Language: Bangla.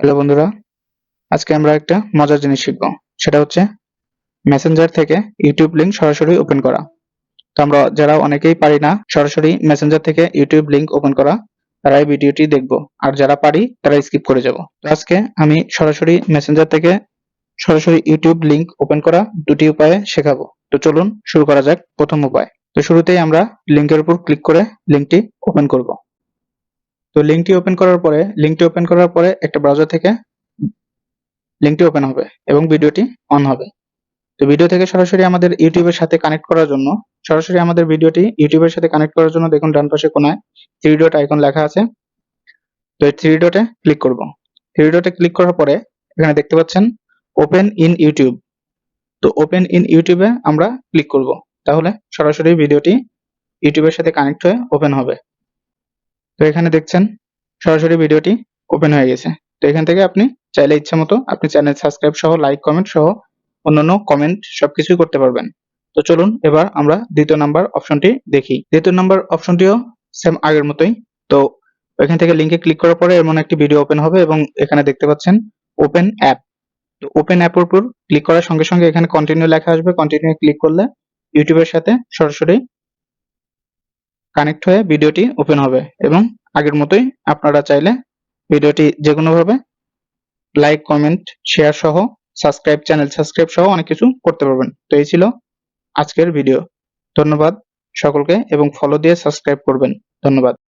হ্যালো বন্ধুরা, আজকে আমরা একটা মজার জিনিস শিখব। সেটা হচ্ছে মেসেঞ্জার থেকে ইউটিউব লিংক সরাসরি ওপেন করা। তো আমরা যারা অনেকেই পারি না সরাসরি মেসেঞ্জার থেকে ইউটিউব লিংক ওপেন করা, তারা এই ভিডিওটি দেখব। আর যারা পারি তারা স্কিপ করে যাব। তো আজকে আমি সরাসরি মেসেঞ্জার থেকে সরাসরি ইউটিউব লিংক ওপেন করা দুটি উপায়ে শেখাবো। তো চলুন শুরু করা যাক প্রথম উপায়। তো শুরুতেই আমরা লিংকের উপর ক্লিক করে লিংকটি ওপেন করব। তো লিংকটি ওপেন করার পরে একটা ব্রাউজার থেকে লিংকটি ওপেন হবে এবং ভিডিওটি অন হবে। তো ভিডিও থেকে সরাসরি আমাদের ইউটিউবের সাথে কানেক্ট করার জন্য দেখুন ডান পাশে কোনায় থ্রি ডট আইকন লেখা আছে। তো এই থ্রি ডটে ক্লিক করব। থ্রি ডটে ক্লিক করার পরে এখানে দেখতে পাচ্ছেন ওপেন ইন ইউটিউব। তো ওপেন ইন ইউটিউবে আমরা ক্লিক করব। তাহলে সরাসরি ভিডিওটি ইউটিউবের সাথে কানেক্ট হয়ে ওপেন হবে। তো এখানে দেখছেন সরাসরি ভিডিওটি ওপেন হয়ে গেছে। তো এখান থেকে আপনি চাইলে ইচ্ছামতো আপনি চ্যানেল সাবস্ক্রাইব সহ লাইক কমেন্ট সহ অন্যান্য কমেন্ট সবকিছুই করতে পারবেন। তো চলুন এবার আমরা দ্বিতীয় নাম্বার অপশনটি দেখি। দ্বিতীয় নাম্বার অপশনটিও সেম আগের মতোই। তো এখান থেকে লিংকে ক্লিক করার পরে এমন একটি ভিডিও ওপেন হবে এবং এখানে দেখতে পাচ্ছেন ওপেন অ্যাপ। তো ওপেন অ্যাপের উপর ক্লিক করার সঙ্গে সঙ্গে এখানে কন্টিনিউ লেখা আসবে। কন্টিনিউ ক্লিক করলে ইউটিউবের সাথে সরাসরি কানেক্ট হয়ে ভিডিওটি ওপেন হবে এবং আগের মতোই আপনারা চাইলে ভিডিওটি যেকোনোভাবে লাইক কমেন্ট শেয়ার সহ চ্যানেল সাবস্ক্রাইব সহ অনেক কিছু করতে পারবেন। তো এই ছিল আজকের ভিডিও। ধন্যবাদ সকলকে এবং ফলো দিয়ে সাবস্ক্রাইব করবেন। ধন্যবাদ।